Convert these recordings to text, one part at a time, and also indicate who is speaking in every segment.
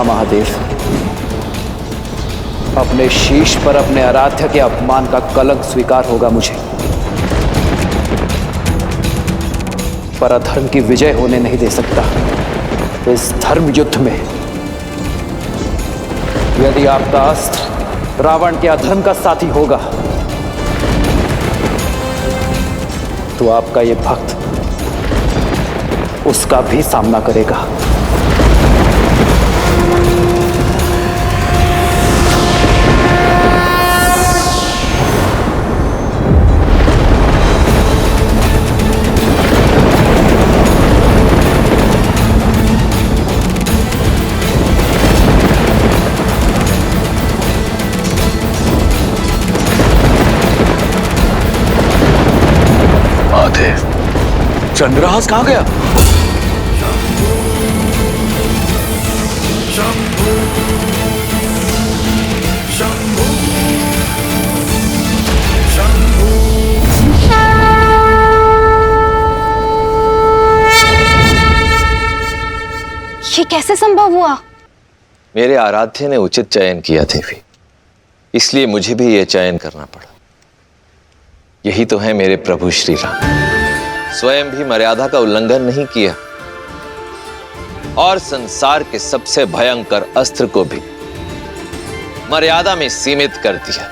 Speaker 1: क्षमा महादेव। अपने शीश पर अपने आराध्य के अपमान का कलंक स्वीकार होगा मुझे, पर अधर्म की विजय होने नहीं दे सकता। इस धर्म युद्ध में यदि आपका अस्त्र रावण के अधर्म का साथी होगा तो आपका ये भक्त उसका भी सामना करेगा।
Speaker 2: चंद्रहास कहां गया?
Speaker 3: ये कैसे संभव हुआ?
Speaker 4: मेरे आराध्य ने उचित चयन किया देवी, इसलिए मुझे भी यह चयन करना पड़ा। यही तो है मेरे प्रभु श्री राम, स्वयं भी मर्यादा का उल्लंघन नहीं किया और संसार के सबसे भयंकर अस्त्र को भी मर्यादा में सीमित कर दिया।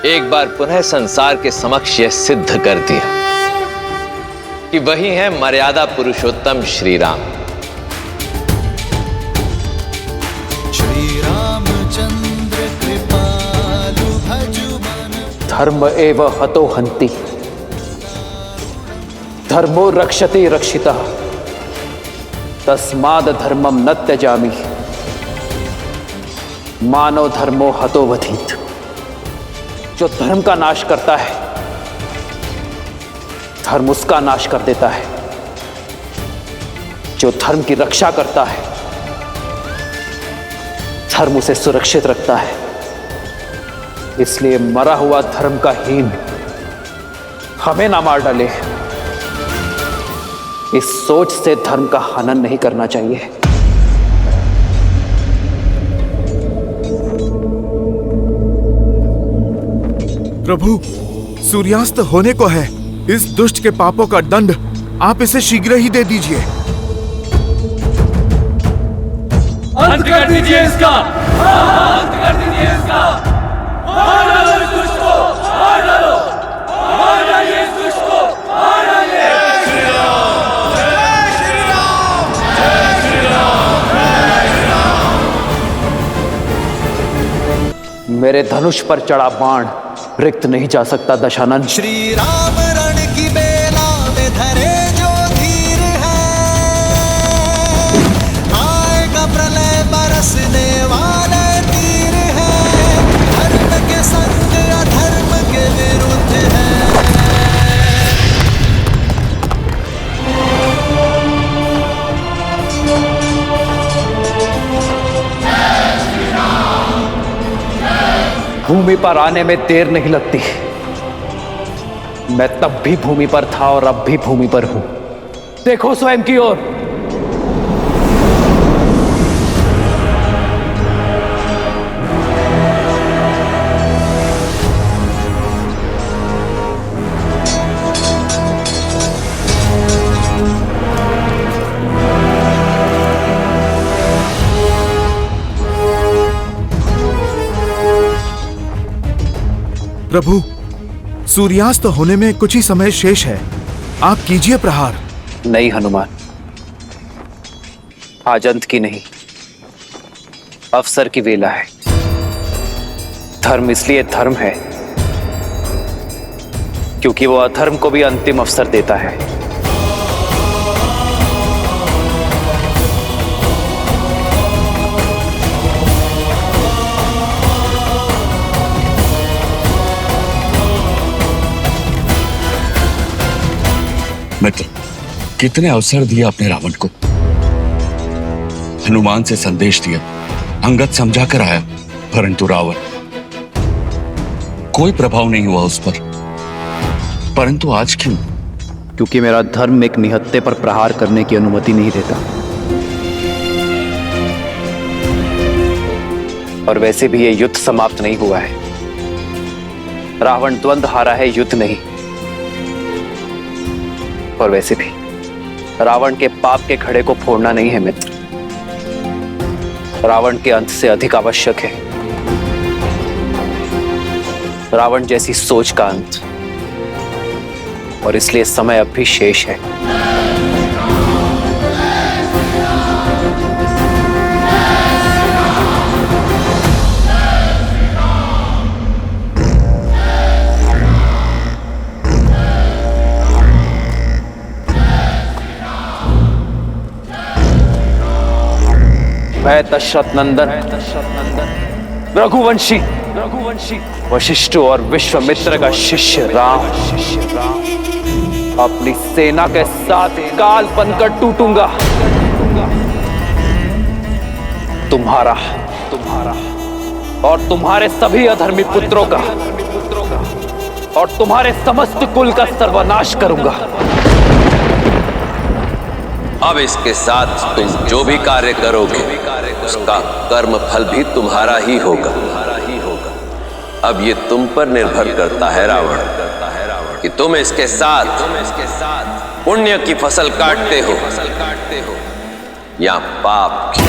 Speaker 4: एक बार पुनः संसार के समक्ष यह सिद्ध कर दिया कि वही है मर्यादा पुरुषोत्तम श्री राम।
Speaker 5: श्री रामचंद्र कृपालु भजु मन।
Speaker 1: धर्म एव हतो हन्ति, धर्मो रक्षते रक्षितः, तस्माद् धर्मम न त्यजामि, मानव धर्मो हतो वधीत। जो धर्म का नाश करता है धर्म उसका नाश कर देता है, जो धर्म की रक्षा करता है धर्म उसे सुरक्षित रखता है। इसलिए मरा हुआ धर्म का हीन हमें ना मार डाले, इस सोच से धर्म का हनन नहीं करना चाहिए।
Speaker 6: प्रभु, सूर्यास्त होने को है। इस दुष्ट के पापों का दंड आप इसे शीघ्र ही दे दीजिए।
Speaker 7: अंत कर दीजिए इसका, अंत कर दीजिए इसका। मार डालो इस दुष्ट को, मार डालो, मार डालिए इस दुष्ट को, मार डालिए। श्री राम, जय श्री राम, जय श्री राम, जय श्री राम।
Speaker 1: मेरे धनुष पर चढ़ा बाण रिक्त नहीं जा सकता दशानन।
Speaker 5: श्री राम रण की बेला में धरे जो धीर है, आएगा प्रलय बरसने वाले तीर है, धर्म के संग अधर्म के विरुद्ध है।
Speaker 1: भूमि पर आने में देर नहीं लगती। मैं तब भी भूमि पर था और अब भी भूमि पर हूं। देखो स्वयं की ओर।
Speaker 6: प्रभु, सूर्यास्त होने में कुछ ही समय शेष है। आप कीजिए प्रहार।
Speaker 1: नहीं हनुमान, आज अंत की नहीं, अवसर की वेला है। धर्म इसलिए धर्म है क्योंकि वो अधर्म को भी अंतिम अवसर देता है।
Speaker 2: मित्र, कितने अवसर दिए आपने रावण को। हनुमान से संदेश दिया, अंगद समझा कर आया, परंतु रावण, कोई प्रभाव नहीं हुआ उस पर। परंतु आज क्यों?
Speaker 1: क्योंकि मेरा धर्म एक निहत्थे पर प्रहार करने की अनुमति नहीं देता। और वैसे भी ये युद्ध समाप्त नहीं हुआ है। रावण द्वंद्व हारा है, युद्ध नहीं। और वैसे भी रावण के पाप के घड़े को फोड़ना नहीं है मित्र, रावण के अंत से अधिक आवश्यक है रावण जैसी सोच का अंत। और इसलिए समय अब भी शेष है। मैं दशरथ नंदन रघुवंशी वशिष्ठ और विश्वामित्र का शिष्य राम अपनी सेना के साथ काल बनकर टूटूंगा। तुम्हारा और तुम्हारे सभी अधर्मी पुत्रों का और तुम्हारे समस्त कुल का सर्वनाश करूंगा।
Speaker 4: अब इसके साथ तुम जो भी कार्य करोगे उसका कर्म फल भी तुम्हारा ही होगा। अब ये तुम पर निर्भर करता है रावण कि तुम इसके साथ पुण्य की फसल काटते हो या पाप की।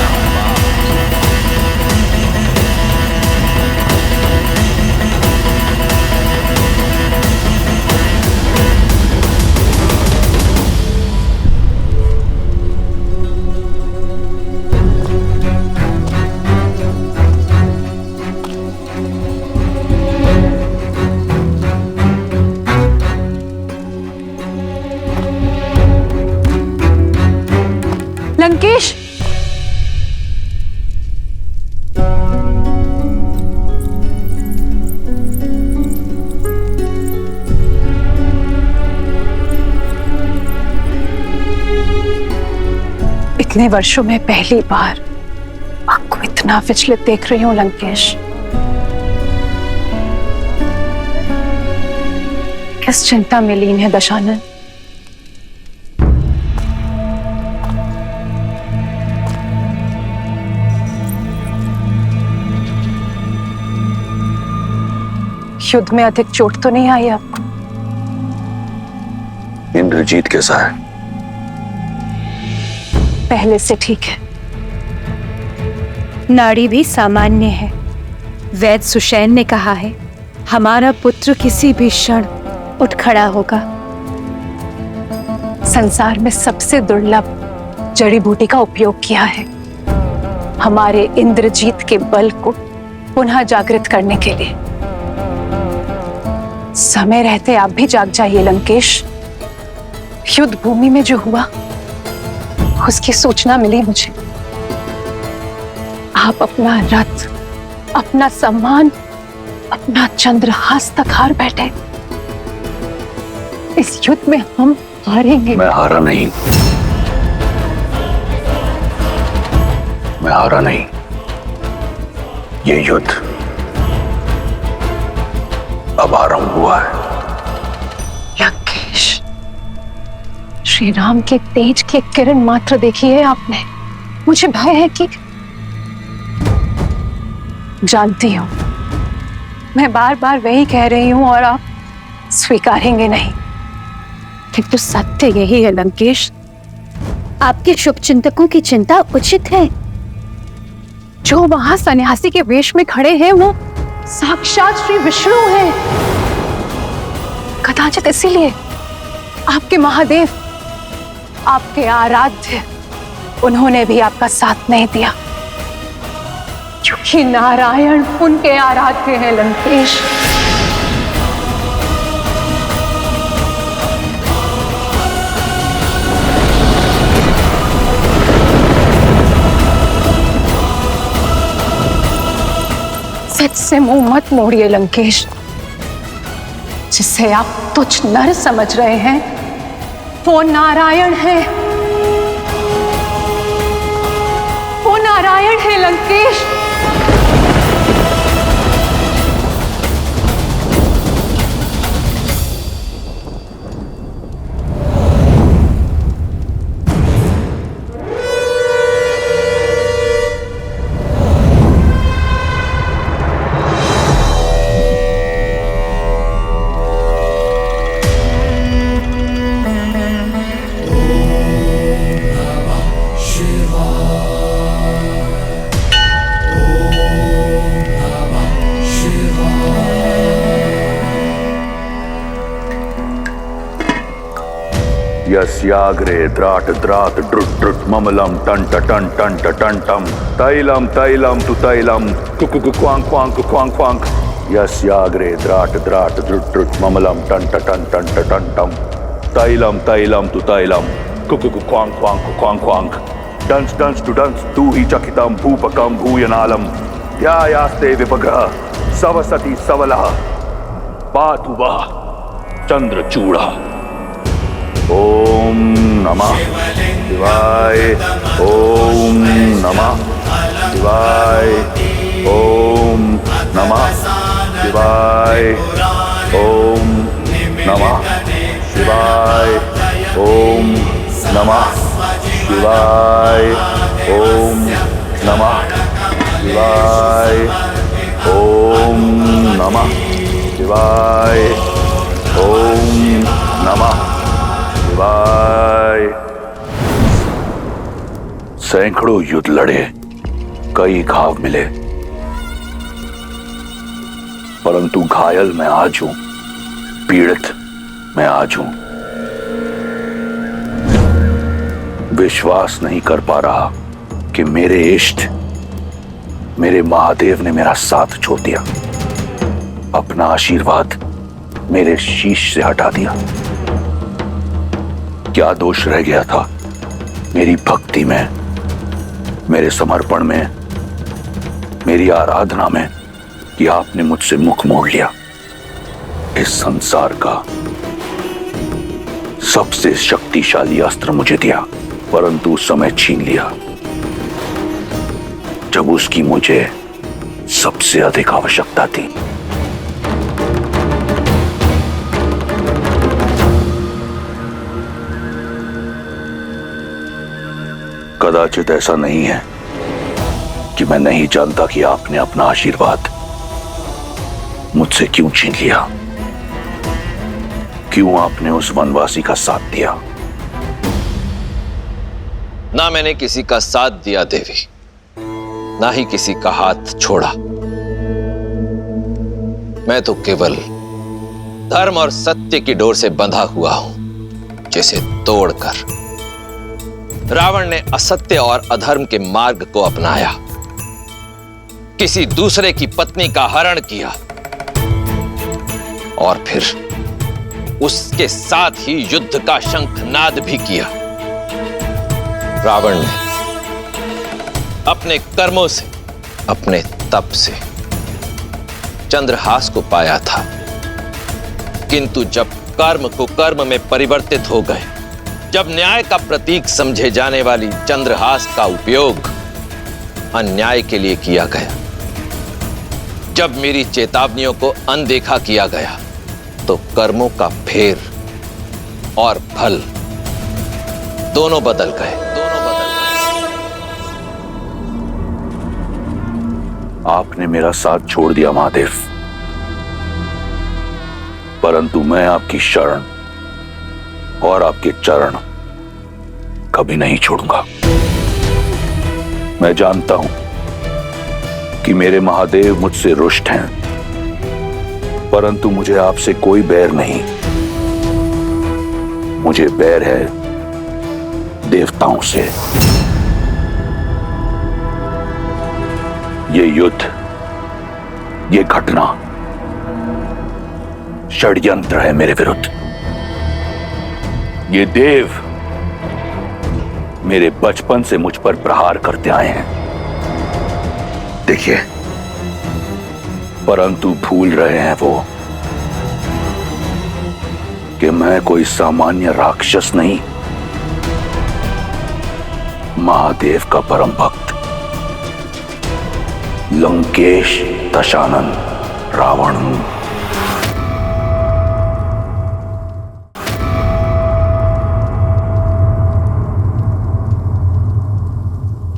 Speaker 3: लंकेश, इतने वर्षों में पहली बार आपको इतना विचलित देख रही हूं लंकेश। किस चिंता में लीन है दशानन? युद्ध में अधिक चोट तो नहीं आई आपको?
Speaker 2: इंद्रजीत कैसा है?
Speaker 3: पहले से ठीक है।
Speaker 8: नाड़ी भी सामान्य है। वैद्य सुषैन ने कहा है हमारा पुत्र किसी भी क्षण उठ खड़ा होगा।
Speaker 3: संसार में सबसे दुर्लभ जड़ी बूटी का उपयोग किया है हमारे इंद्रजीत के बल को पुनः जागृत करने के लिए। समय रहते आप भी जाग जाइए लंकेश। युद्ध भूमि में जो हुआ उसकी सूचना मिली मुझे। आप अपना रथ, अपना सम्मान, अपना चंद्रहास तक हार बैठे। इस युद्ध में हम हारेंगे।
Speaker 2: मैं हारा नहीं, मैं हारा नहीं। ये युद्ध अब आरंभ हुआ है।
Speaker 3: लंकेश, श्री राम के तेज की किरण मात्र देखी है आपने। मुझे भय है कि जानती हूं मैं बार बार वही कह रही हूं और आप स्वीकारेंगे नहीं।
Speaker 8: किंतु सत्य यही है लंकेश, आपके शुभ चिंतकों की चिंता उचित है।
Speaker 3: जो वहां सन्यासी के वेश में खड़े हैं वो साक्षात श्री विष्णु हैं। कदाचित इसीलिए आपके महादेव, आपके आराध्य, उन्होंने भी आपका साथ नहीं दिया, क्योंकि नारायण उनके आराध्य हैं लंकेश। सच से मुंह मत मोड़िए लंकेश। जिसे आप तुच्छ नर समझ रहे हैं वो नारायण है, वो नारायण है लंकेश।
Speaker 9: यस्याग्रे द्राट द्राट ड्रुट ड्रुट ममलम टन टन टन टन टम तैलम तैलम तु तैलम कुकु क्वांग क्वांग क्वांग क्वांग यस्याग्रे द्राट द्राट ड्रुट ड्रुट ममलम टन टन टम तैलम तैलम तु तैलम कुकु क्वांग क्वांग क्वांग क्वांग डंस डंस टू डंस तू ही चकितम भूपकम भूयनालम ध्यायास्ते विपग्रह सवसति सवलः पातु वः चंद्रचूड़ा। ओम नमः शिवाय। ओम नमः शिवाय। ओम नमः शिवाय। ओम नमः शिवाय। ओम नमः शिवाय। ओम नमः शिवाय। ओम नमः शिवाय। ओम नमः शिवाय। सैकड़ों युद्ध लड़े, कई घाव मिले, परंतु घायल मैं आज हूं, पीड़ित मैं आज हूं। विश्वास नहीं कर पा रहा कि मेरे इष्ट, मेरे महादेव ने मेरा साथ छोड़ दिया, अपना आशीर्वाद मेरे शीश से हटा दिया। क्या दोष रह गया था मेरी भक्ति में, मेरे समर्पण में, मेरी आराधना में कि आपने मुझसे मुख मोड़ लिया। इस संसार का सबसे शक्तिशाली अस्त्र मुझे दिया, परंतु समय छीन लिया जब उसकी मुझे सबसे अधिक आवश्यकता थी। कदाचित ऐसा नहीं है कि मैं नहीं जानता कि आपने अपना आशीर्वाद मुझसे क्यों छीन लिया, क्यों आपने उस वनवासी का साथ दिया।
Speaker 4: ना मैंने किसी का साथ दिया देवी, ना ही किसी का हाथ छोड़ा। मैं तो केवल धर्म और सत्य की डोर से बंधा हुआ हूं, जिसे तोड़कर रावण ने असत्य और अधर्म के मार्ग को अपनाया, किसी दूसरे की पत्नी का हरण किया और फिर उसके साथ ही युद्ध का शंखनाद भी किया। रावण ने अपने कर्मों से, अपने तप से चंद्रहास को पाया था, किंतु जब कर्म को कर्म में परिवर्तित हो गए, जब न्याय का प्रतीक समझे जाने वाली चंद्रहास का उपयोग अन्याय के लिए किया गया, जब मेरी चेतावनियों को अनदेखा किया गया, तो कर्मों का फेर और फल दोनों बदल गए।
Speaker 9: आपने मेरा साथ छोड़ दिया महादेव, परंतु मैं आपकी शरण और आपके चरण कभी नहीं छोड़ूंगा। मैं जानता हूं कि मेरे महादेव मुझसे रुष्ट हैं, परंतु मुझे आपसे कोई बैर नहीं। मुझे बैर है देवताओं से। ये युद्ध, ये घटना षड्यंत्र है मेरे विरुद्ध। ये देव मेरे बचपन से मुझ पर प्रहार करते आए हैं, देखिए, परंतु भूल रहे हैं वो कि मैं कोई सामान्य राक्षस नहीं, महादेव का परम भक्त लंकेश दशानन रावण हूं।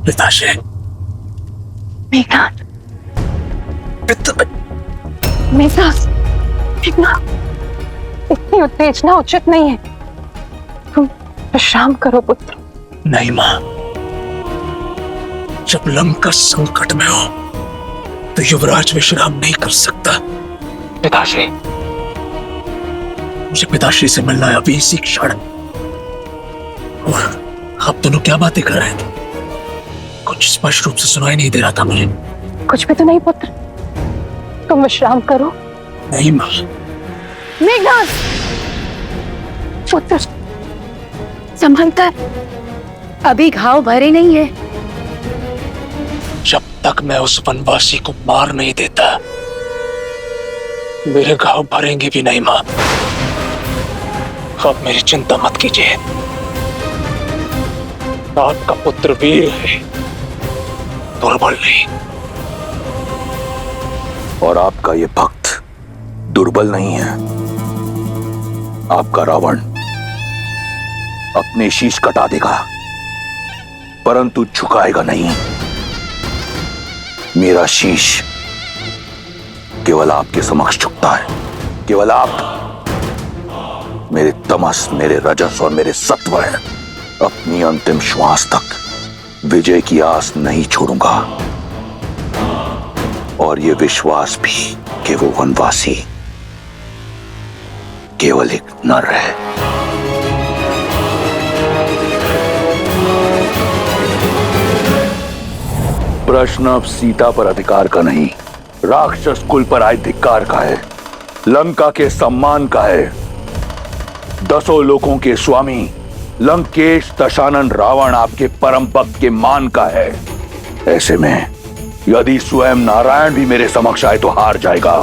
Speaker 10: पिताश्री,
Speaker 3: मेघनाथ, मेघनाथ, मेघनाथ, इतनी उत्तेजना उचित नहीं है। तुम विश्राम करो पुत्र।
Speaker 10: नहीं मां, जब लंका संकट में हो तो युवराज विश्राम नहीं कर सकता। पिताश्री, मुझे पिताश्री से मिलना है अभी इसी क्षण। आप दोनों क्या बातें कर रहे थे? कुछ स्पष्ट रूप से सुनाई नहीं दे रहा था मुझे।
Speaker 3: कुछ भी तो नहीं पुत्र, तुम विश्राम करो।
Speaker 10: नहीं माँ।
Speaker 3: मेघनाद, पुत्र संभल कर,
Speaker 8: अभी घाव भरे नहीं है।
Speaker 10: जब तक मैं उस वनवासी को मार नहीं देता, मेरे घाव भरेंगे भी नहीं माँ। आप मेरी चिंता मत कीजिए। आपका पुत्र वीर है, दुर्बल नहीं।
Speaker 9: और आपका ये भक्त दुर्बल नहीं है। आपका रावण अपने शीश कटा देगा, परंतु झुकाएगा नहीं। मेरा शीश केवल आपके समक्ष झुकता है। केवल आप मेरे तमस, मेरे रजस और मेरे सत्व हैं। अपनी अंतिम श्वास तक विजय की आस नहीं छोड़ूंगा। और ये विश्वास भी कि वो वनवासी केवल एक नर है। प्रश्न अब सीता पर अधिकार का नहीं, राक्षस कुल पर आए धिक्कार का है, लंका के सम्मान का है, 10 लोकों के स्वामी लंकेश दशानन रावण आपके परम भक्त के मान का है। ऐसे में यदि स्वयं नारायण भी मेरे समक्ष आए तो हार जाएगा।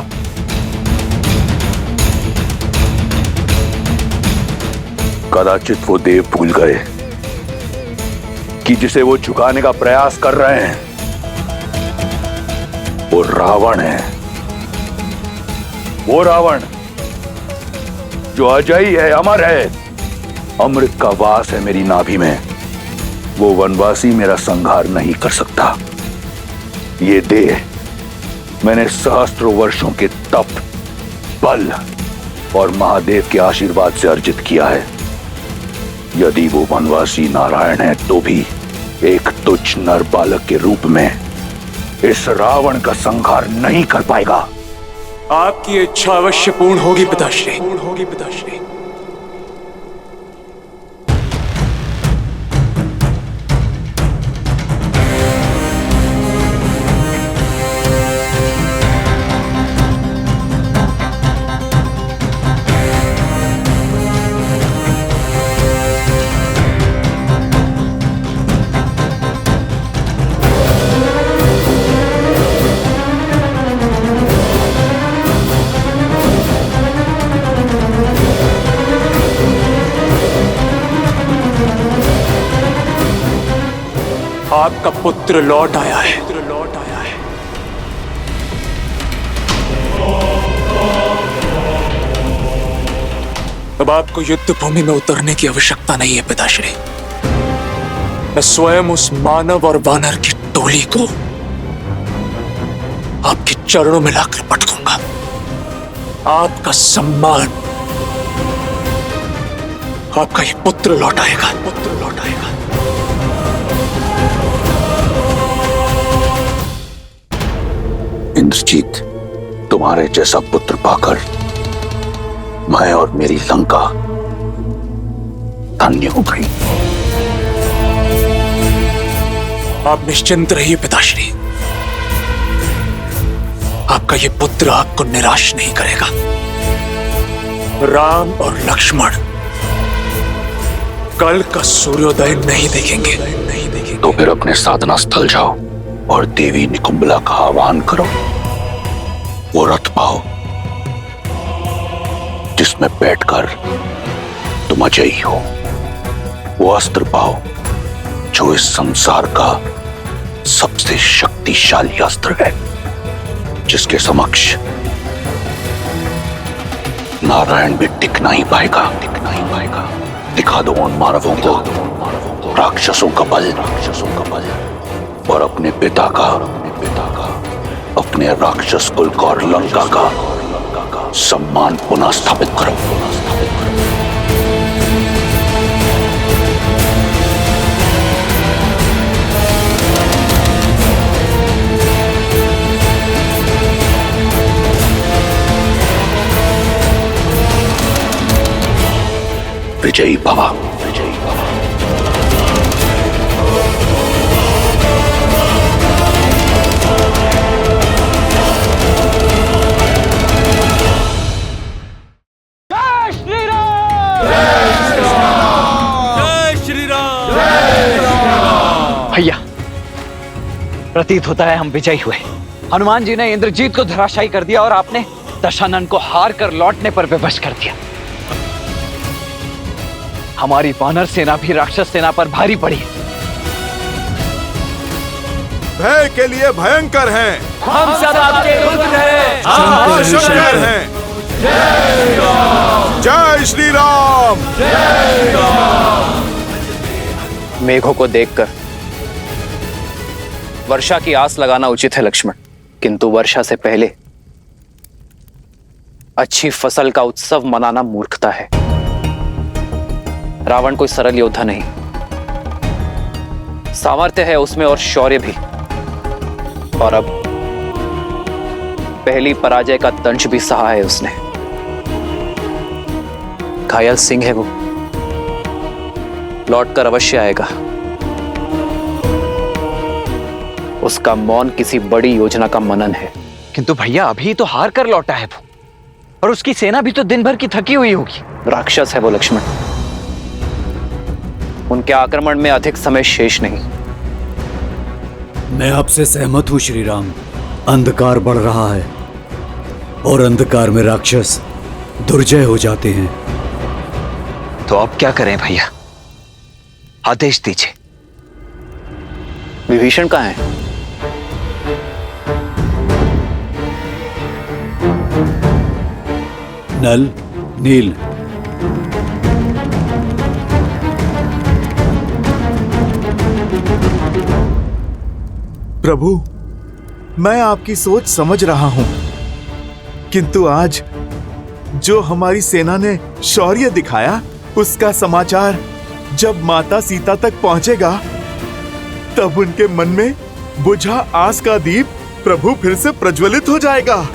Speaker 9: कदाचित वो देव भूल गए कि जिसे वो झुकाने का प्रयास कर रहे हैं वो रावण है। वो रावण जो अजयी है, अमर है, अमृत का वास है मेरी नाभि में। वो वनवासी मेरा संहार नहीं कर सकता। ये देह मैंने सहस्त्रों वर्षों के तप, बल और महादेव के आशीर्वाद से अर्जित किया है। यदि वो वनवासी नारायण है तो भी एक तुच्छ नर बालक के रूप में इस रावण का संहार नहीं कर पाएगा।
Speaker 10: आपकी इच्छा अवश्य पूर्ण होगी पिताश्री। पूर्ण होगी पिताश्री। आपका पुत्र लौट आया है। अब आपको युद्ध भूमि में उतरने की आवश्यकता नहीं है पिताश्री। मैं स्वयं उस मानव और वानर की टोली को आपके चरणों में लाकर पटकूंगा। आपका सम्मान, आपका ये पुत्र लौट आएगा। पुत्र लौट आएगा।
Speaker 9: इंद्रजीत, तुम्हारे जैसा पुत्र पाकर मैं और मेरी लंका धन्य हो गई।
Speaker 10: आप निश्चिंत रहिए पिताश्री। आपका ये पुत्र आपको निराश नहीं करेगा। राम और लक्ष्मण कल का सूर्योदय नहीं देखेंगे। नहीं देखेंगे।
Speaker 9: तो फिर अपने साधना स्थल जाओ और देवी निकुंबला का आह्वान करो। वो रथ पाओ जिसमें बैठकर तुम अजयी हो। वो अस्त्र पाओ जो इस संसार का सबसे शक्तिशाली अस्त्र है, जिसके समक्ष नारायण भी टिक नहीं पाएगा। दिखा दो उन मानवों को राक्षसों का बल, और अपने पिता का, अपने राक्षस कुल का और लंका का सम्मान पुनः स्थापित करो। विजयी भव, विजयी भव।
Speaker 1: प्रतीत होता है हम विजयी हुए। हनुमान जी ने इंद्रजीत को धराशायी कर दिया और आपने दशानन को हार कर लौटने पर विवश कर दिया। हमारी वानर सेना भी राक्षस सेना पर भारी पड़ी।
Speaker 6: भय के लिए भयंकर हैं।
Speaker 7: हम सब आपके रुद्र हैं।
Speaker 6: शंकर हैं। जय श्री राम।
Speaker 1: मेघों को देखकर वर्षा की आस लगाना उचित है लक्ष्मण, किंतु वर्षा से पहले अच्छी फसल का उत्सव मनाना मूर्खता है। रावण कोई सरल योद्धा नहीं, सामर्थ्य है उसमें और शौर्य भी, और अब पहली पराजय का दंश भी सहा है उसने। घायल सिंह है वो, लौटकर अवश्य आएगा। उसका मौन किसी बड़ी योजना का मनन है। किंतु भैया अभी तो हार कर लौटा है वो, और उसकी सेना भी तो दिन भर की थकी हुई होगी। राक्षस है वो लक्ष्मण, उनके आक्रमण में अधिक समय शेष नहीं।
Speaker 11: मैं आपसे सहमत हूं श्री राम। अंधकार बढ़ रहा है और अंधकार में राक्षस दुर्जय हो जाते हैं।
Speaker 1: तो अब क्या करें भैया, आदेश दीजिए। विभीषण कहाँ है?
Speaker 11: नल, नील,
Speaker 6: प्रभु, मैं आपकी सोच समझ रहा हूं, किंतु आज जो हमारी सेना ने शौर्य दिखाया, उसका समाचार जब माता सीता तक पहुंचेगा, तब उनके मन में बुझा आस का दीप प्रभु फिर से प्रज्वलित हो जाएगा।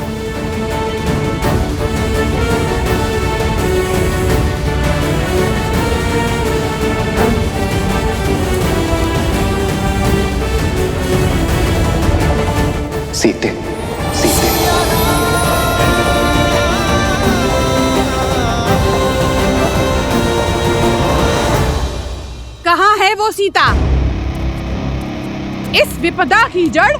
Speaker 1: सीते, सीते।
Speaker 3: कहाँ है वो सीता? इस विपदा की जड़?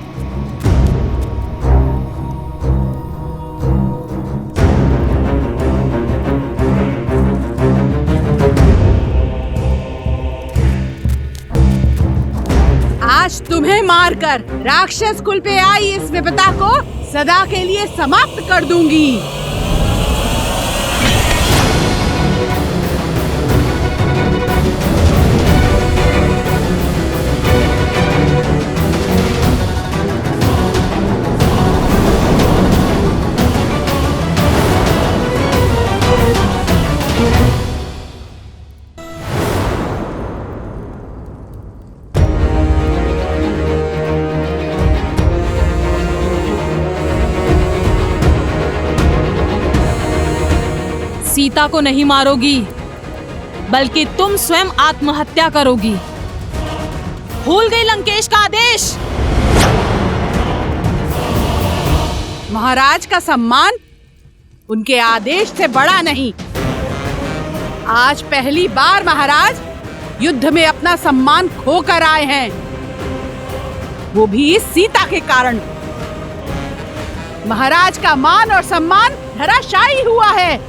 Speaker 3: आज तुम्हें मारकर राक्षस कुल पे आई इस विपदा को सदा के लिए समाप्त कर दूंगी।
Speaker 12: सीता को नहीं मारोगी, बल्कि तुम स्वयं आत्महत्या करोगी। भूल गई लंकेश का आदेश?
Speaker 3: महाराज का सम्मान उनके आदेश से बड़ा नहीं। आज पहली बार महाराज युद्ध में अपना सम्मान खोकर आए हैं, वो भी इस सीता के कारण। महाराज का मान और सम्मान धराशायी हुआ है।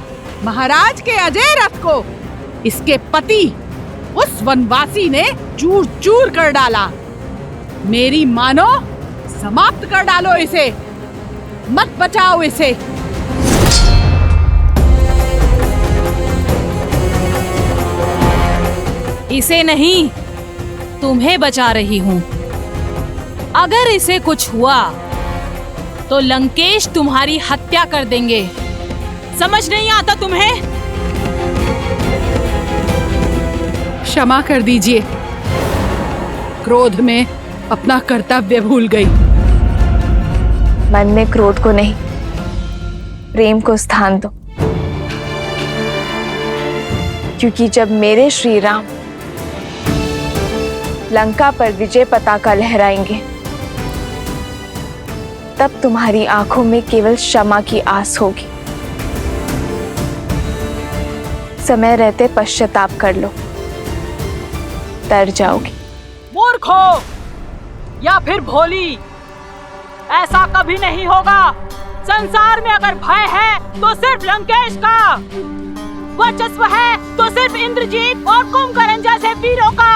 Speaker 3: महाराज के अजय रथ को इसके पति उस वनवासी ने चूर चूर कर डाला। मेरी मानो, समाप्त कर डालो इसे, मत बचाओ इसे।
Speaker 12: इसे नहीं, तुम्हें बचा रही हूं। अगर इसे कुछ हुआ तो लंकेश तुम्हारी हत्या कर देंगे। समझ नहीं आता तुम्हें?
Speaker 3: क्षमा कर दीजिए, क्रोध में अपना कर्तव्य भूल गई।
Speaker 8: मन में क्रोध को नहीं, प्रेम को स्थान दो, क्योंकि जब मेरे श्री राम लंका पर विजय पताका लहराएंगे, तब तुम्हारी आंखों में केवल क्षमा की आस होगी। समय रहते पश्चाताप कर लो, तर जाओगी।
Speaker 12: मूर्खो, या फिर भोली, ऐसा कभी नहीं होगा। संसार में अगर भय है तो सिर्फ लंकेश का, वर्चस्व है तो सिर्फ इंद्रजीत और कुंभकर्ण जैसे वीरों का।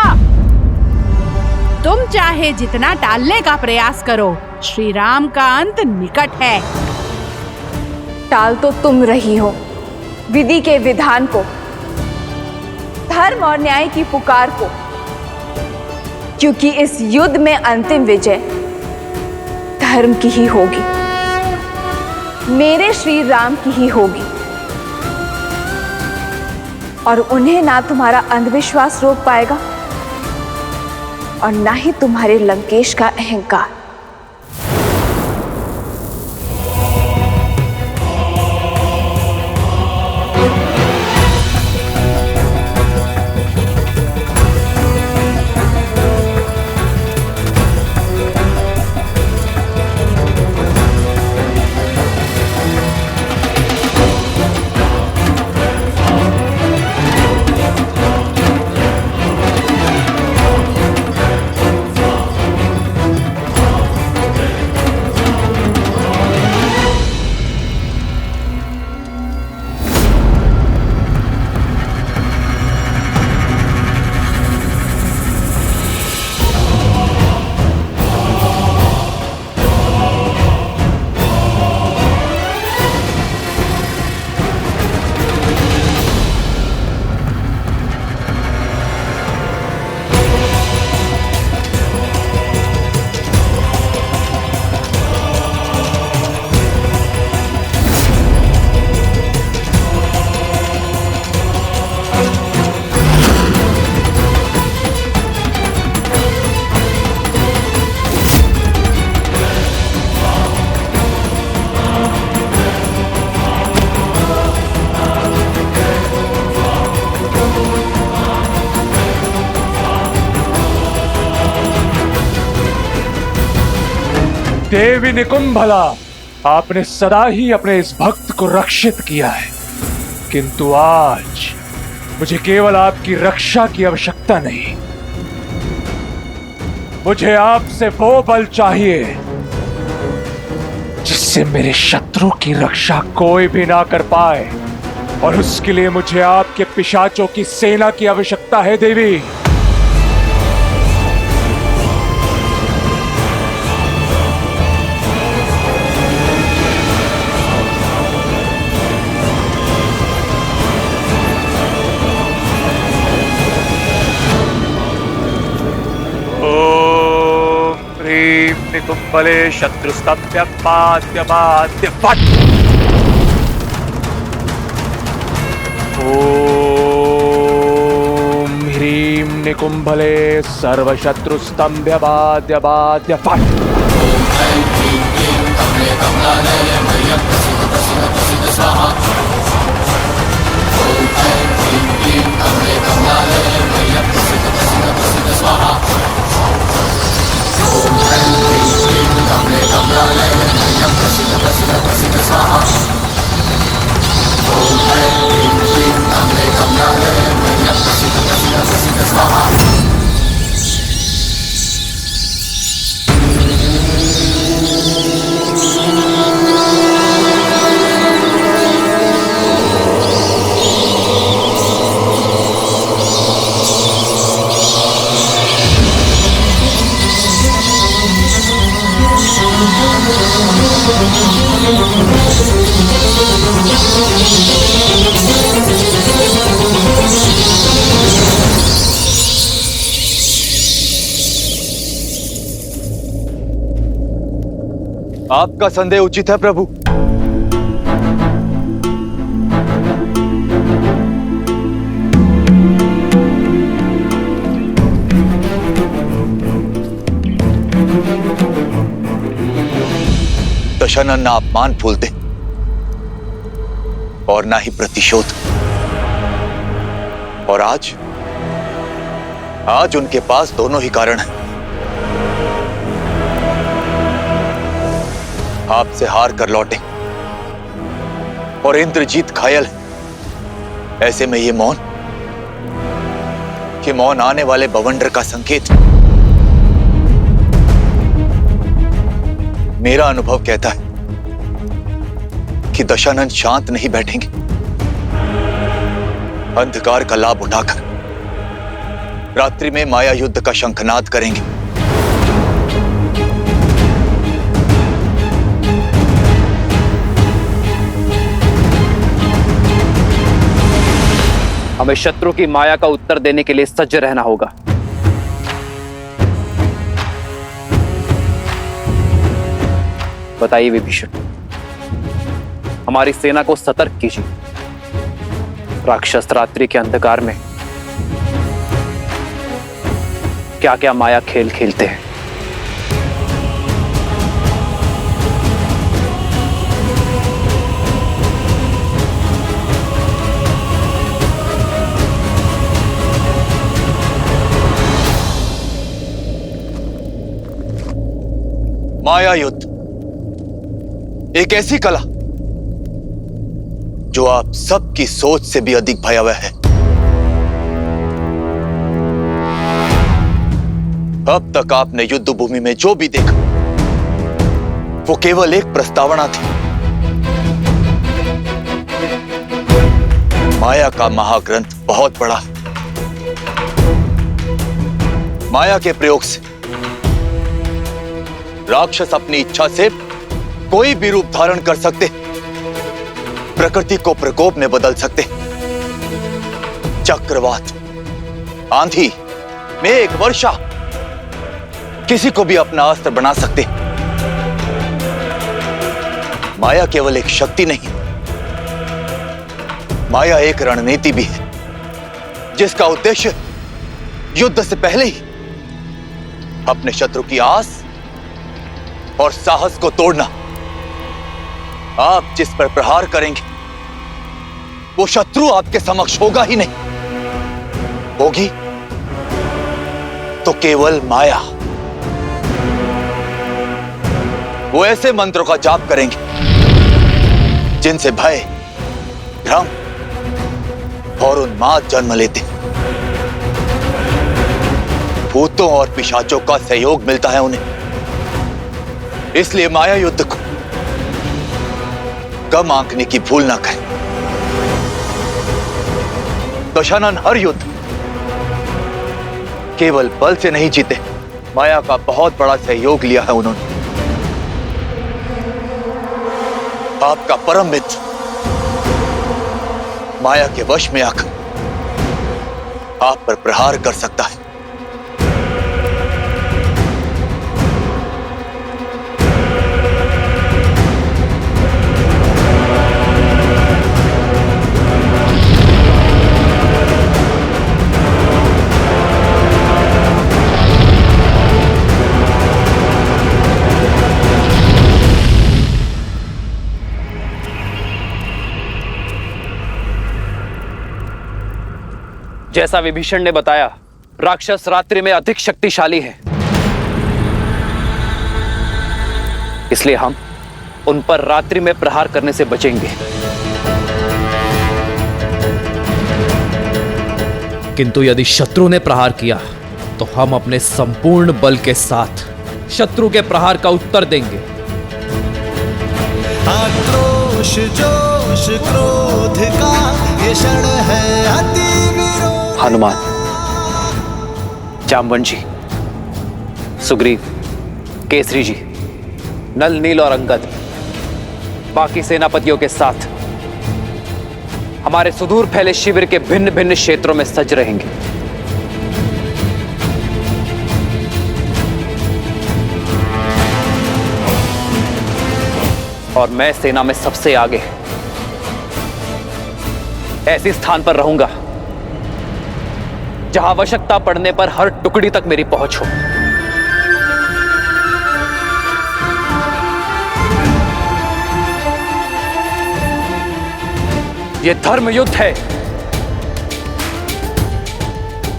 Speaker 3: तुम चाहे जितना टालने का प्रयास करो, श्री राम का अंत निकट है।
Speaker 8: टाल तो तुम रही हो विधि के विधान को, धर्म और न्याय की पुकार को, क्योंकि इस युद्ध में अंतिम विजय धर्म की ही होगी, मेरे श्री राम की ही होगी। और उन्हें ना तुम्हारा अंधविश्वास रोक पाएगा और ना ही तुम्हारे लंकेश का अहंकार।
Speaker 10: देवी निकुंभला, आपने सदा ही अपने इस भक्त को रक्षित किया है, किंतु आज मुझे केवल आपकी रक्षा की आवश्यकता नहीं, मुझे आपसे वो बल चाहिए जिससे मेरे शत्रु की रक्षा कोई भी ना कर पाए, और उसके लिए मुझे आपके पिशाचों की सेना की आवश्यकता है देवी। निकुंभले शत्रुस्तभ्य पाद्य बाद्य फट। ओम ह्रीं निकुंभले सर्वशत्रुस्तंभ्य बाद्य बाद्य फट।
Speaker 1: आपका संदेह उचित है प्रभु।
Speaker 2: दशानन ना अपमान फूलते और ना ही प्रतिशोध, और आज उनके पास दोनों ही कारण हैं। आपसे हार कर लौटे और इंद्रजीत घायल है। ऐसे में ये मौन आने वाले बवंडर का संकेत। मेरा अनुभव कहता है कि दशानन शांत नहीं बैठेंगे। अंधकार का लाभ उठाकर रात्रि में माया युद्ध का शंखनाद करेंगे।
Speaker 1: हमें शत्रु की माया का उत्तर देने के लिए सज्ज रहना होगा। बताइए विभीषण, हमारी सेना को सतर्क कीजिए। राक्षस रात्रि के अंधकार में क्या क्या माया खेल खेलते हैं।
Speaker 2: माया युद्ध एक ऐसी कला जो आप सबकी सोच से भी अधिक भयावह है। अब तक आपने युद्ध भूमि में जो भी देखा वो केवल एक प्रस्तावना थी। माया का महाग्रंथ बहुत बड़ा है। माया के प्रयोग से राक्षस अपनी इच्छा से कोई भी रूप धारण कर सकते, प्रकृति को प्रकोप में बदल सकते, चक्रवात, आंधी, मेघ, वर्षा, किसी को भी अपना अस्त्र बना सकते। माया केवल एक शक्ति नहीं, माया एक रणनीति भी है, जिसका उद्देश्य युद्ध से पहले ही अपने शत्रु की आस और साहस को तोड़ना। आप जिस पर प्रहार करेंगे वो शत्रु आपके समक्ष होगा ही नहीं, होगी तो केवल माया। वो ऐसे मंत्रों का जाप करेंगे जिनसे भय, भ्रम और उन्माद जन्म लेते। भूतों और पिशाचों का सहयोग मिलता है उन्हें। इसलिए माया युद्ध को कम आंकने की भूल ना करें। दशानन हर युद्ध केवल बल से नहीं जीते, माया का बहुत बड़ा सहयोग लिया है उन्होंने। आपका परम मित्र माया के वश में आकर आप पर प्रहार कर सकता है।
Speaker 1: जैसा विभीषण ने बताया, राक्षस रात्रि में अधिक शक्तिशाली है, इसलिए हम उन पर रात्रि में प्रहार करने से बचेंगे।
Speaker 13: किंतु यदि शत्रु ने प्रहार किया तो हम अपने संपूर्ण बल के साथ शत्रु के प्रहार का उत्तर देंगे।
Speaker 5: आक्रोश, जोश, क्रोध का ये क्षण है अति विरोध।
Speaker 1: हनुमान, जामवंत जी, सुग्रीव, केसरी जी, नल, नील और अंगद बाकी सेनापतियों के साथ हमारे सुदूर फैले शिविर के भिन्न भिन्न क्षेत्रों में सज रहेंगे। और मैं सेना में सबसे आगे ऐसे स्थान पर रहूंगा जहां आवश्यकता पड़ने पर हर टुकड़ी तक मेरी पहुंच हो। यह धर्म युद्ध है,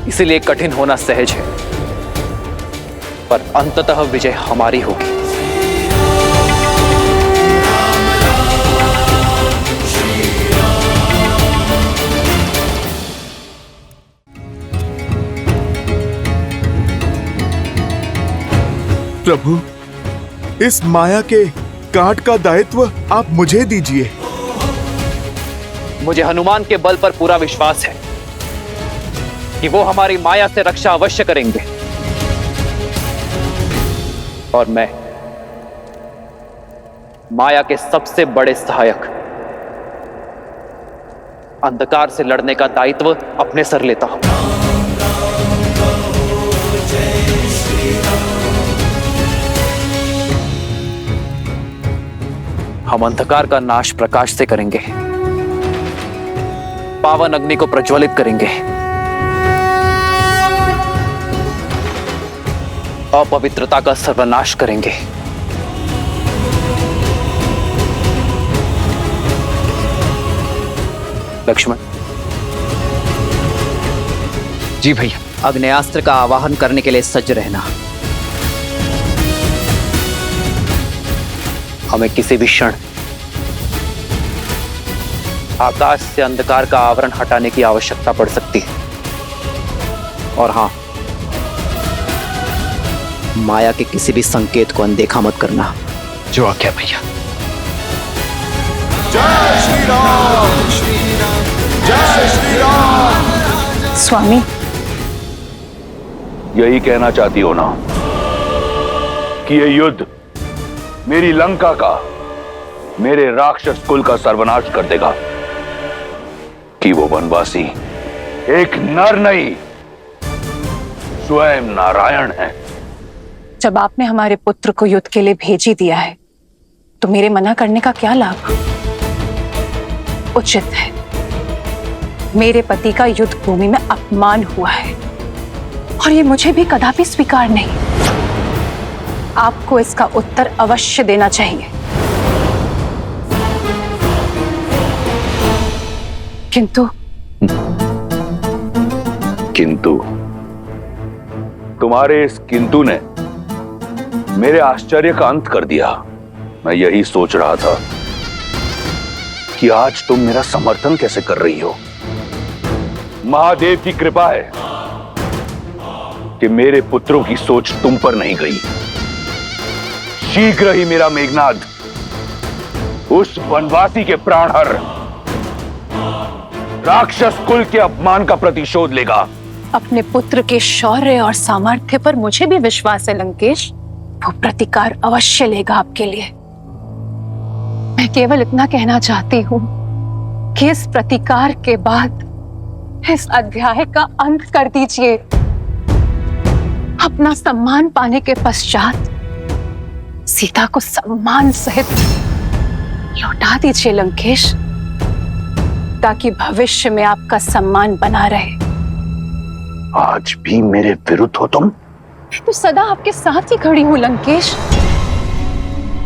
Speaker 1: इसलिए कठिन होना सहज है, पर अंततः विजय हमारी होगी।
Speaker 6: प्रभु, इस माया के काट का दायित्व आप मुझे दीजिए।
Speaker 1: मुझे हनुमान के बल पर पूरा विश्वास है कि वो हमारी माया से रक्षा अवश्य करेंगे, और मैं माया के सबसे बड़े सहायक अंधकार से लड़ने का दायित्व अपने सर लेता हूं। हम अंधकार का नाश प्रकाश से करेंगे, पावन अग्नि को प्रज्वलित करेंगे, अपवित्रता का सर्वनाश करेंगे। लक्ष्मण।
Speaker 14: जी भैया। अग्नेयास्त्र का आवाहन करने के लिए सज्ज रहना।
Speaker 1: हमें किसी भी क्षण आकाश से अंधकार का आवरण हटाने की आवश्यकता पड़ सकती है।
Speaker 14: और हां, माया के किसी भी संकेत को अनदेखा मत करना।
Speaker 1: जो आज्ञा भैया।
Speaker 5: जय श्री राम, जय श्री राम।
Speaker 8: स्वामी,
Speaker 9: यही कहना चाहती हो ना कि ये युद्ध मेरी लंका का, मेरे राक्षस कुल का सर्वनाश कर देगा, कि वो वनवासी एक नर नहीं स्वयं नारायण है।
Speaker 8: जब आपने हमारे पुत्र को युद्ध के लिए भेज ही दिया है तो मेरे मना करने का क्या लाभ? उचित है, मेरे पति का युद्ध भूमि में अपमान हुआ है और ये मुझे भी कदापि स्वीकार नहीं। आपको इसका उत्तर अवश्य देना चाहिए।
Speaker 9: किंतु तुम्हारे इस किंतु ने मेरे आश्चर्य का अंत कर दिया। मैं यही सोच रहा था कि आज तुम मेरा समर्थन कैसे कर रही हो। महादेव की कृपा है कि मेरे पुत्रों की सोच तुम पर नहीं गई। शीघ्र ही मेरा मेघनाद उस वनवासी के प्राण हर राक्षस कुल के अपमान का प्रतिशोध लेगा।
Speaker 8: अपने पुत्र के शौर्य और सामर्थ्य पर मुझे भी विश्वास है लंकेश। वो प्रतिकार अवश्य लेगा आपके लिए। मैं केवल इतना कहना चाहती हूँ कि इस प्रतिकार के बाद इस अध्याय का अंत कर दीजिए। अपना सम्मान पाने के पश्चात सीता को सम्मान सहित लौटा दीजिए लंकेश, ताकि भविष्य में आपका सम्मान बना रहे।
Speaker 9: आज भी मेरे विरुद्ध हो तुम?
Speaker 8: तो सदा आपके साथ ही खड़ी हूं लंकेश,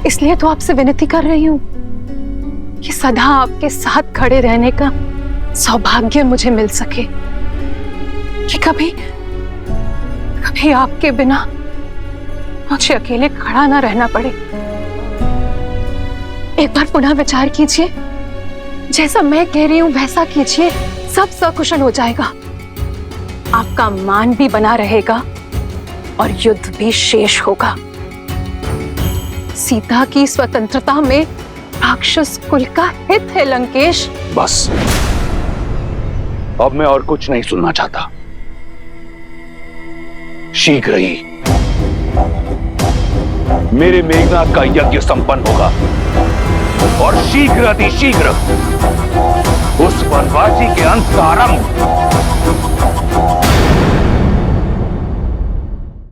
Speaker 8: इसलिए तो आपसे विनती कर रही हूं कि सदा आपके साथ खड़े रहने का सौभाग्य मुझे मिल सके, कि कभी कभी आपके बिना मुझे अकेले खड़ा ना रहना पड़े। एक बार पुनः विचार कीजिए, जैसा मैं कह रही हूं वैसा कीजिए, सब सकुशल हो जाएगा। आपका मान भी बना रहेगा और युद्ध भी शेष होगा। सीता की स्वतंत्रता में राक्षस कुल का हित है लंकेश।
Speaker 9: बस, अब मैं और कुछ नहीं सुनना चाहता। शीघ्र ही मेरे मेघनाथ का यज्ञ संपन्न होगा और शीघ्र अतिशीघ्र उस वनवासी के अंत का आरंभ।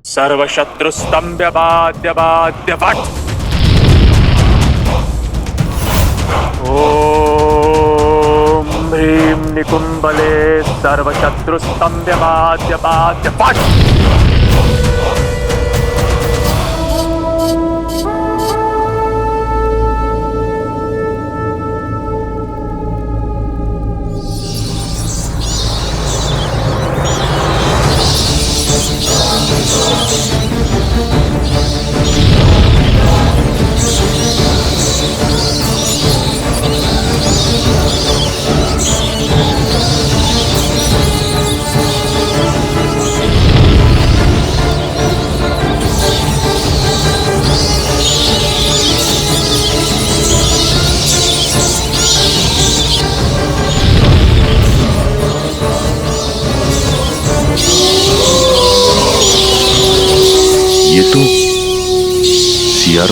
Speaker 10: सर्वशत्रु स्तंभ्य बाध्य बाध्य वट। ओम ह्रीं निकुंभले सर्वशत्रु स्तंभ्य बाध्य बाध्य वट।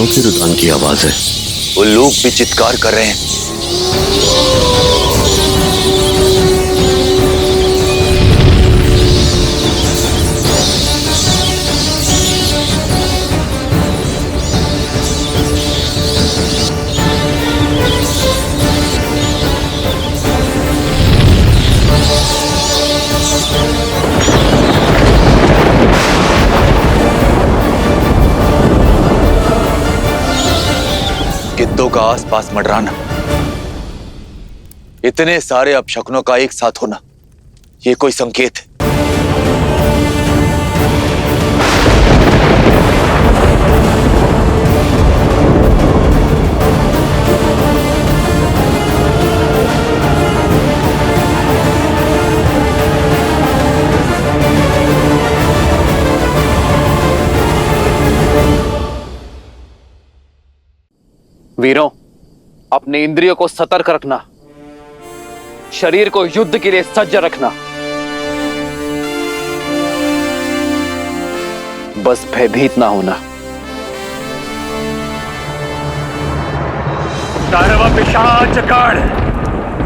Speaker 9: वानरों के रुदन की आवाज है।
Speaker 2: वो लोग भी चित्कार कर रहे हैं। गिद्धों का आसपास मंडराना, इतने सारे अपशकुनों का एक साथ होना, ये कोई संकेत है।
Speaker 1: वीरों, अपने इंद्रियों को सतर्क रखना, शरीर को युद्ध के लिए सज्ज रखना। बस भयभीत ना होना।
Speaker 10: सर्व पिशाच गण,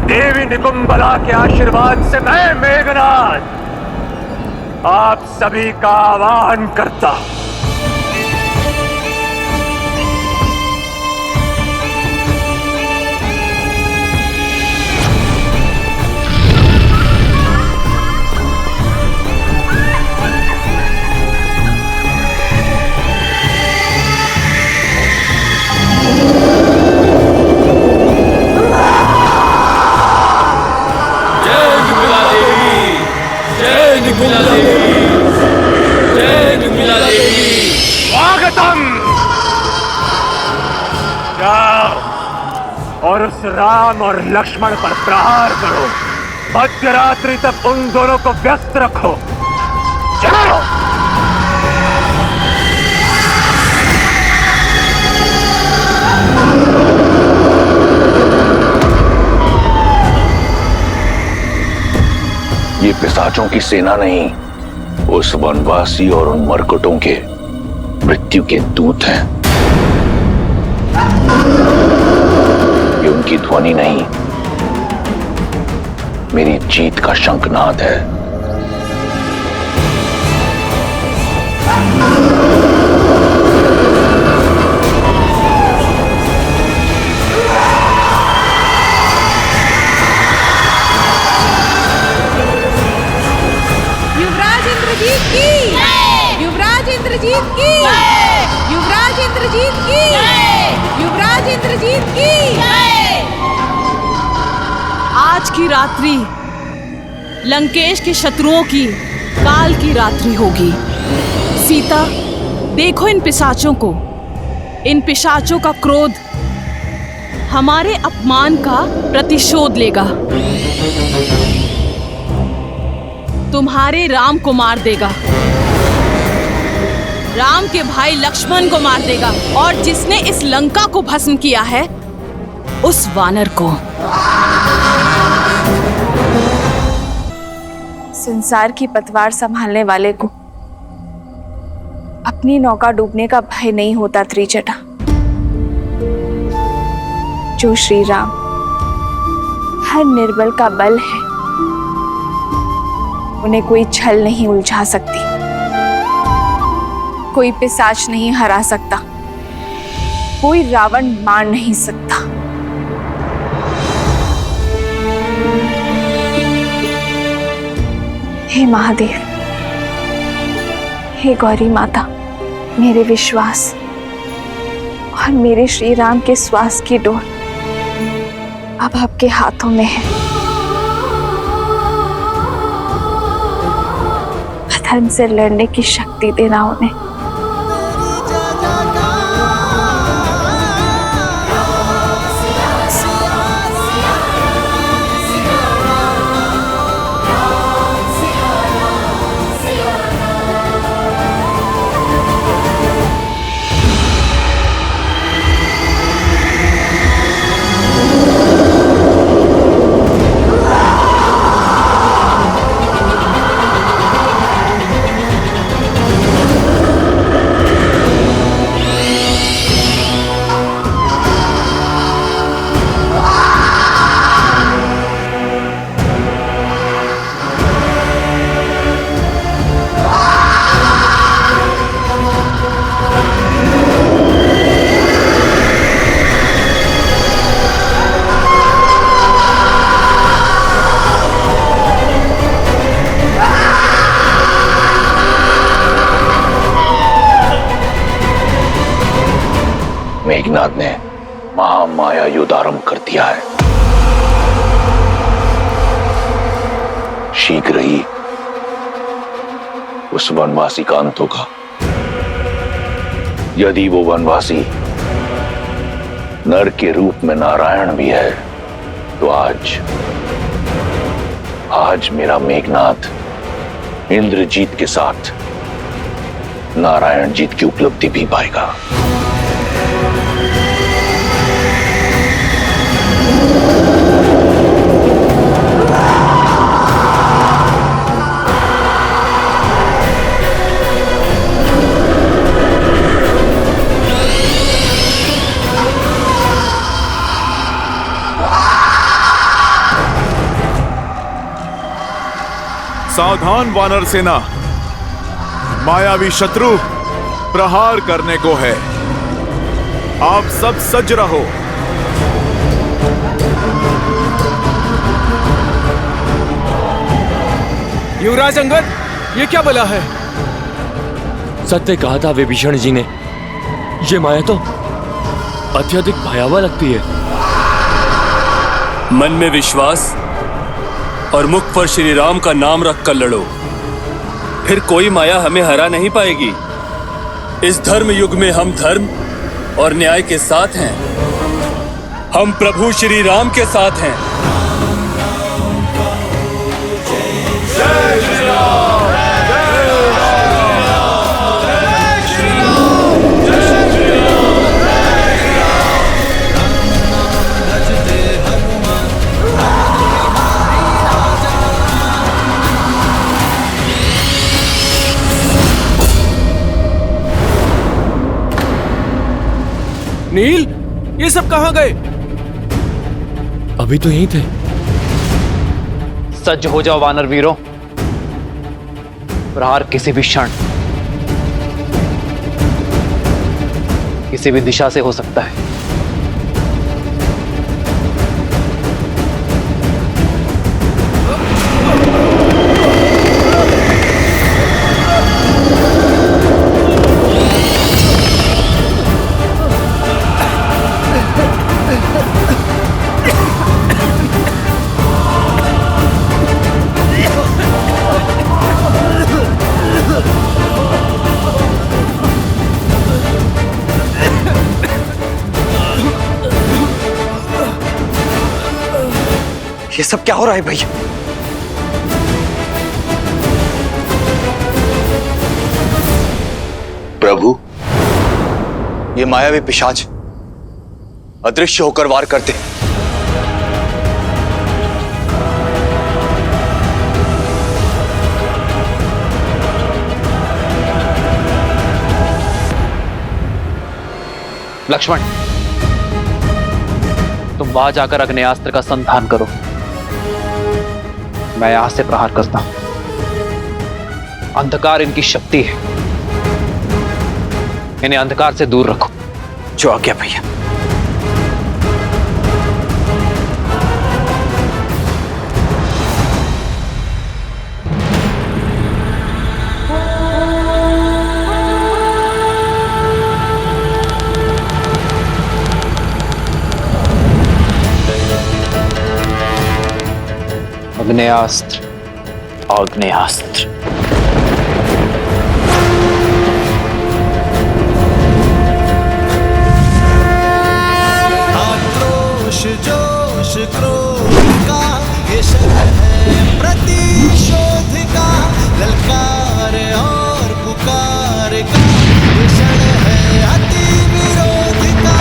Speaker 10: देवी निकुंभला के आशीर्वाद से मैं मेघनाद आप सभी का आह्वान करता हूं। स्वागतम। जाओ और उस राम और लक्ष्मण पर प्रहार करो। मध्य रात्रि तक उन दोनों को व्यस्त रखो। चलो।
Speaker 9: ये पिशाचों की सेना नहीं, उस वनवासी और उन मरकटों के मृत्यु के दूत हैं। ये उनकी ध्वनि नहीं, मेरी जीत का शंखनाद है।
Speaker 3: युवराज इंद्रजीत की, युवराज इंद्रजीत की, युवराज इंद्रजीत की, युवराज इंद्रजीत की।
Speaker 12: आज की रात्रि लंकेश के शत्रुओं की काल की रात्रि होगी। सीता, देखो इन पिशाचों को। इन पिशाचों का क्रोध हमारे अपमान का प्रतिशोध लेगा। तुम्हारे राम को मार देगा, राम के भाई लक्ष्मण को मार देगा, और जिसने इस लंका को भस्म किया है उस वानर को।
Speaker 8: संसार की पतवार संभालने वाले को अपनी नौका डूबने का भय नहीं होता त्रिजटा। जो श्री राम हर निर्बल का बल है, उन्हें कोई छल नहीं उलझा सकती, कोई पिशाच नहीं हरा सकता, कोई रावण मार नहीं सकता। हे महादेव, हे गौरी माता, मेरे विश्वास और मेरे श्री राम के श्वास की डोर अब आपके हाथों में है। धर्म से लड़ने की शक्ति देना उन्हें।
Speaker 9: माया युद्ध आरंभ कर दिया है। शीघ्र ही उस वनवासी का अंत होगा। यदि वो वनवासी नर के रूप में नारायण भी है तो आज मेरा मेघनाथ इंद्रजीत के साथ नारायण जीत की उपलब्धि भी पाएगा।
Speaker 6: सावधान वानर सेना, मायावी शत्रु प्रहार करने को है। आप सब सज रहो।
Speaker 15: युवराज अंगद, ये क्या बला है?
Speaker 7: सत्य कहा था विभीषण जी ने, ये माया तो अत्यधिक भयावह लगती है। मन में विश्वास और मुख पर श्री राम का नाम रखकर लड़ो, फिर कोई माया हमें हरा नहीं पाएगी। इस धर्म युग में हम धर्म और न्याय के साथ हैं। हम प्रभु श्री राम के साथ हैं।
Speaker 15: नील, ये सब कहां गए?
Speaker 7: अभी तो यहीं थे।
Speaker 1: सज्ज हो जाओ वानर वीरों, प्रहार किसी भी क्षण किसी भी दिशा से हो सकता है।
Speaker 14: ये सब क्या हो रहा है भैया?
Speaker 2: प्रभु, ये मायावी पिशाच अदृश्य होकर वार करते हैं।
Speaker 1: लक्ष्मण, तुम वहां जाकर अग्नेयास्त्र का संधान करो। मैं यहां से प्रहार करता हूं। अंधकार इनकी शक्ति है, इन्हें अंधकार से दूर रखो।
Speaker 14: जो आज्ञा भैया।
Speaker 1: आग्नेयास्त्र, आग्नेयास्त्र।
Speaker 5: आक्रोश जोश क्रोध का ये शब्द है प्रतिशोध का, ललकार और पुकार का ये क्षण है अति विरोध का।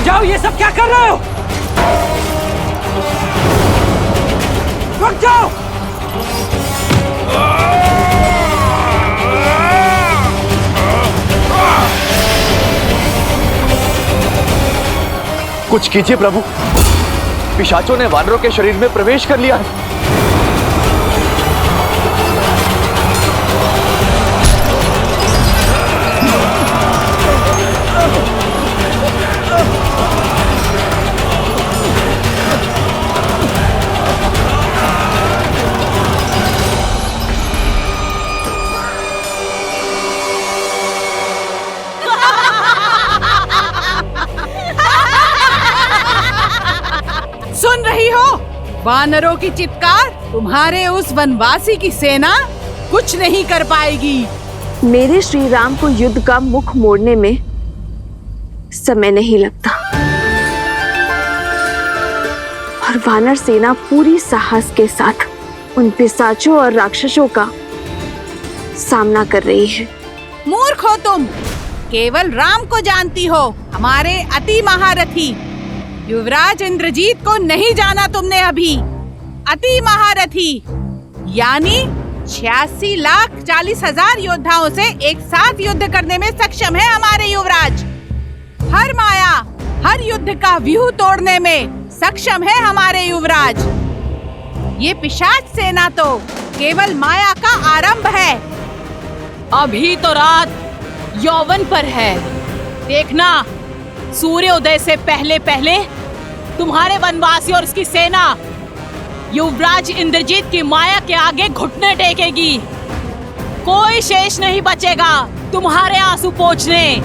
Speaker 7: रुक जाओ, ये सब क्या कर रहे हो? रुक जाओ!
Speaker 2: कुछ कीजिए प्रभु, पिशाचों ने वानरों के शरीर में प्रवेश कर लिया है।
Speaker 3: सुन रही हो वानरों की चित्कार? तुम्हारे उस वनवासी की सेना कुछ नहीं कर पाएगी।
Speaker 8: मेरे श्री राम को युद्ध का मुख मोड़ने में समय नहीं लगता और वानर सेना पूरी साहस के साथ उन पिशाचों और राक्षसों का सामना कर रही है।
Speaker 3: मूर्ख हो तुम, केवल राम को जानती हो, हमारे अति महारथी युवराज इंद्रजीत को नहीं जाना तुमने अभी। अति महारथी यानी 86,40,000 योद्धाओं से एक साथ युद्ध करने में सक्षम है हमारे युवराज। हर माया, हर युद्ध का व्यूह तोड़ने में सक्षम है हमारे युवराज। ये पिशाच सेना तो केवल माया का आरंभ है।
Speaker 12: अभी तो रात यौवन पर है, देखना सूर्योदय से पहले पहले तुम्हारे वनवासी और उसकी सेना युवराज इंद्रजीत की माया के आगे घुटने टेकेगी। कोई शेष नहीं बचेगा तुम्हारे आंसू पोंछने।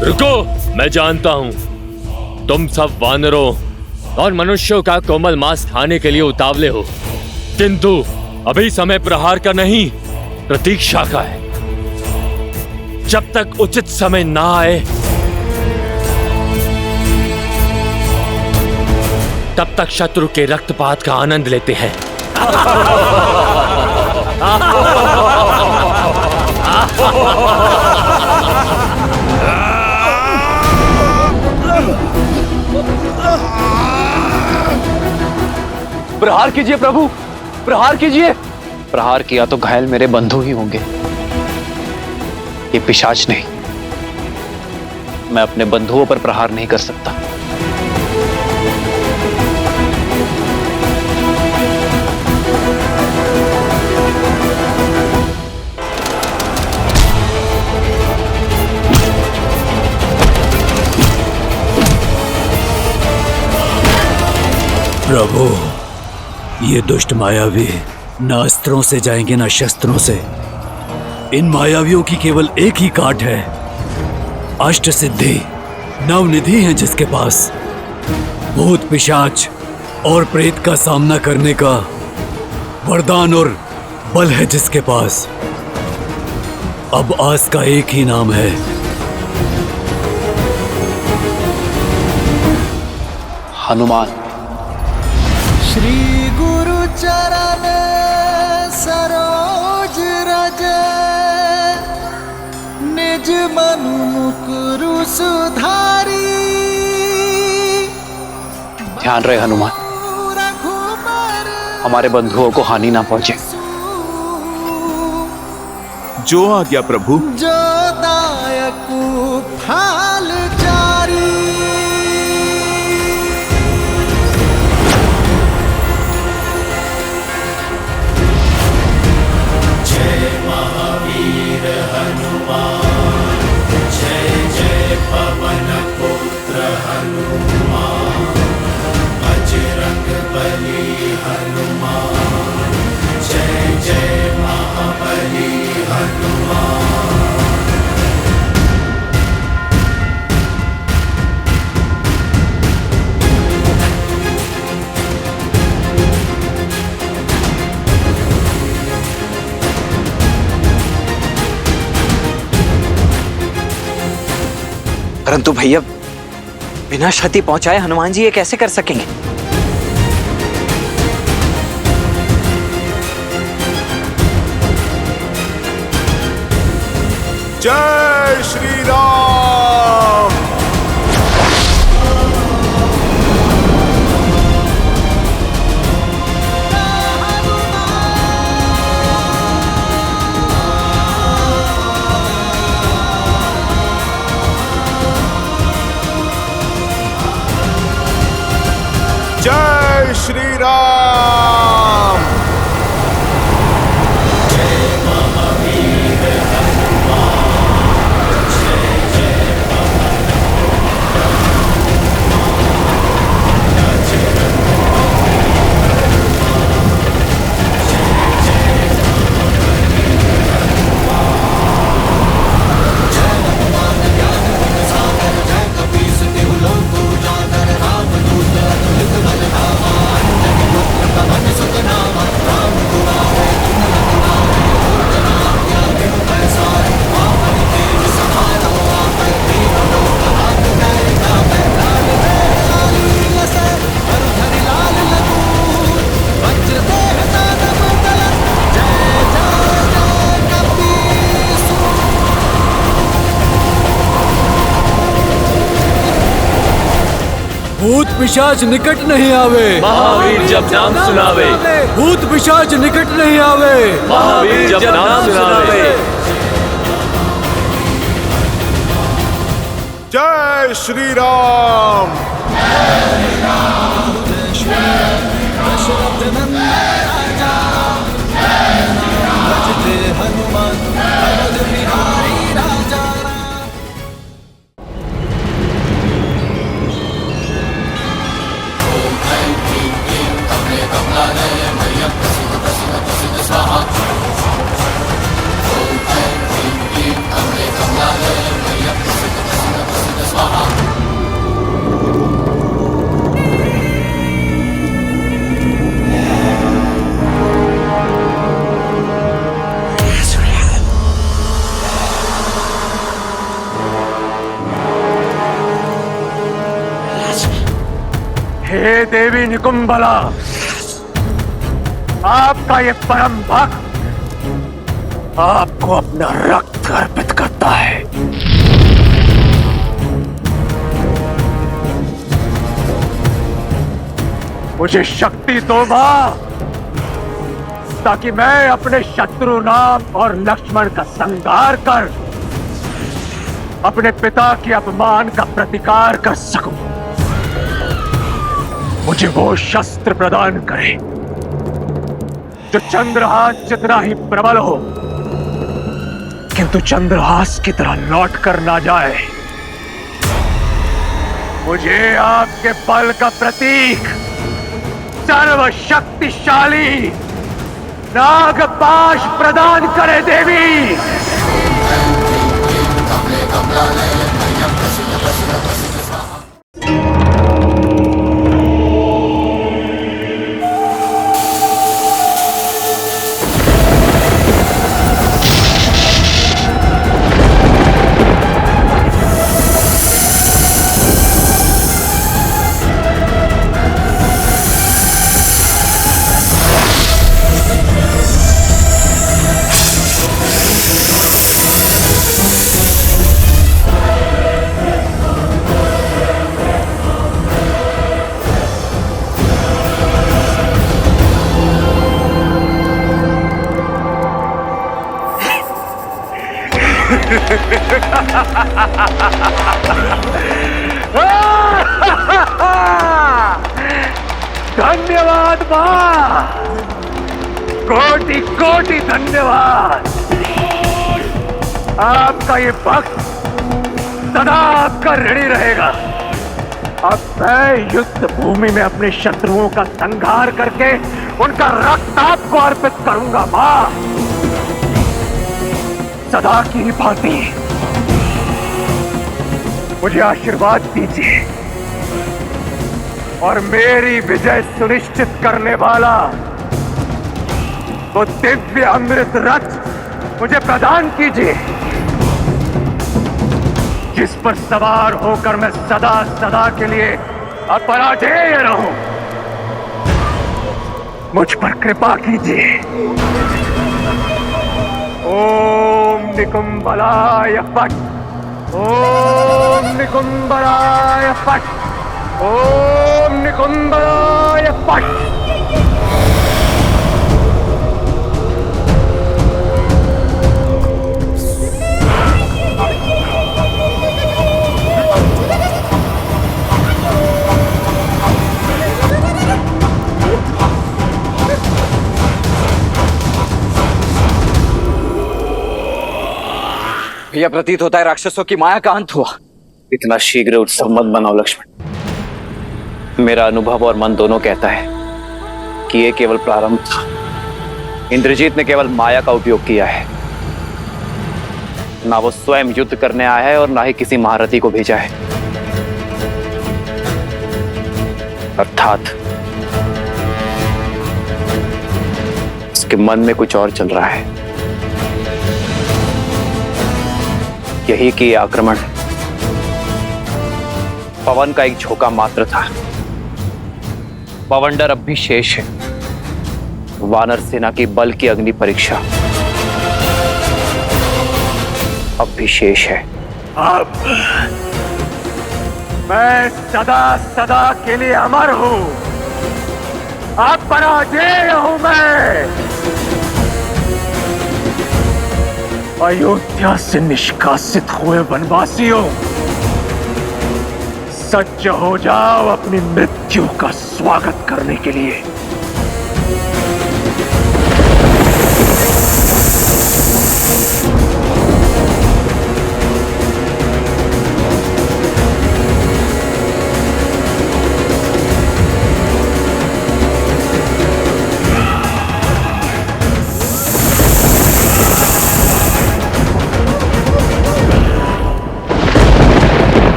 Speaker 16: रुको, मैं जानता हूं तुम सब वानरों और मनुष्यों का कोमल मांस खाने के लिए उतावले हो, किंतु अभी समय प्रहार का नहीं, प्रतीक्षा का है। जब तक उचित समय ना आए तब तक शत्रु के रक्तपात का आनंद लेते हैं।
Speaker 2: प्रहार कीजिए प्रभु, प्रहार कीजिए।
Speaker 1: प्रहार किया तो घायल मेरे बंधु ही होंगे, ये पिशाच नहीं। मैं अपने बंधुओं पर प्रहार नहीं कर सकता।
Speaker 11: प्रभु, ये दुष्ट मायावी न अस्त्रों से जाएंगे न शस्त्रों से। इन मायावियों की केवल एक ही काट है, अष्ट सिद्धि नवनिधि है जिसके पास। भूत पिशाच और प्रेत का सामना करने का वरदान और बल है जिसके पास। अब आस का एक ही नाम है,
Speaker 1: हनुमान।
Speaker 5: श्री गुरु चरण सरोज रज, निज मनु मुकुरु सुधारी।
Speaker 1: ध्यान रहे हनुमान, हमारे बंधुओं को हानि ना पहुंचे।
Speaker 6: जो आज्ञा प्रभु।
Speaker 5: जो दायक फाल जारी।
Speaker 7: महावीर हनुमान, जय जय पवन पुत्र हनुमान, बजरंग बली हनुमान, जय जय महाबली हनुमान।
Speaker 14: परंतु भैया, बिना क्षति पहुंचाए हनुमान जी ये कैसे कर सकेंगे?
Speaker 6: जय श्री राम। जय श्री राम।
Speaker 11: भूत पिशाच निकट नहीं आवे,
Speaker 16: महावीर जब नाम सुनावे।
Speaker 11: भूत पिशाच निकट नहीं आवे,
Speaker 16: महावीर जब नाम सुनावे।
Speaker 6: जय श्री राम।
Speaker 10: हे देवी निकुंभला, आपका ये परम भक्त आपको अपना रक्त अर्पित करता है। मुझे शक्ति दो मां, ताकि मैं अपने शत्रु राम और लक्ष्मण का संहार कर अपने पिता के अपमान का प्रतिकार कर सकूं। मुझे वो शस्त्र प्रदान करे जो चंद्रहास जितना ही प्रबल हो, किंतु चंद्रहास की तरह लौट कर ना जाए। मुझे आपके बल का प्रतीक, सर्वशक्तिशाली नागपाश प्रदान करे देवी। धन्यवाद मां, कोटि कोटि धन्यवाद। आपका ये भक्त सदा आपका ऋणी रहेगा। अब मैं युद्ध भूमि में अपने शत्रुओं का संहार करके उनका रक्त आपको अर्पित करूंगा मां। सदा की भांति मुझे आशीर्वाद दीजिए और मेरी विजय सुनिश्चित करने वाला वो दिव्य अमृत रथ मुझे प्रदान कीजिए। जिस पर सवार होकर मैं सदा सदा के लिए अपराजेय रहूं, मुझ पर कृपा कीजिए। ओम निकुंभलाय फट, ओम निकुंभलाय फट, ओम निकुंभलाय फट।
Speaker 14: भैया, प्रतीत होता है राक्षसों की माया का अंत हुआ।
Speaker 1: इतना शीघ्र उत्सव मत बनाओ लक्ष्मण। मेरा अनुभव और मन दोनों कहता है कि यह केवल प्रारंभ था। इंद्रजीत ने केवल माया का उपयोग किया है। ना वो स्वयं युद्ध करने आया है और ना ही किसी महारथी को भेजा है। अर्थात उसके मन में कुछ और चल रहा है। यही कि यह आक्रमण पवन का एक झोंका मात्र था। पवंडर अब भी शेष है। वानर सेना की बल की अग्नि परीक्षा अब भी शेष है।
Speaker 10: अब मैं सदा सदा के लिए अमर हूं। अब पराजय हूं मैं। अयोध्या से निष्कासित हुए वनवासियों, सज्ज हो जाओ अपनी मृत्यु का स्वागत करने के लिए।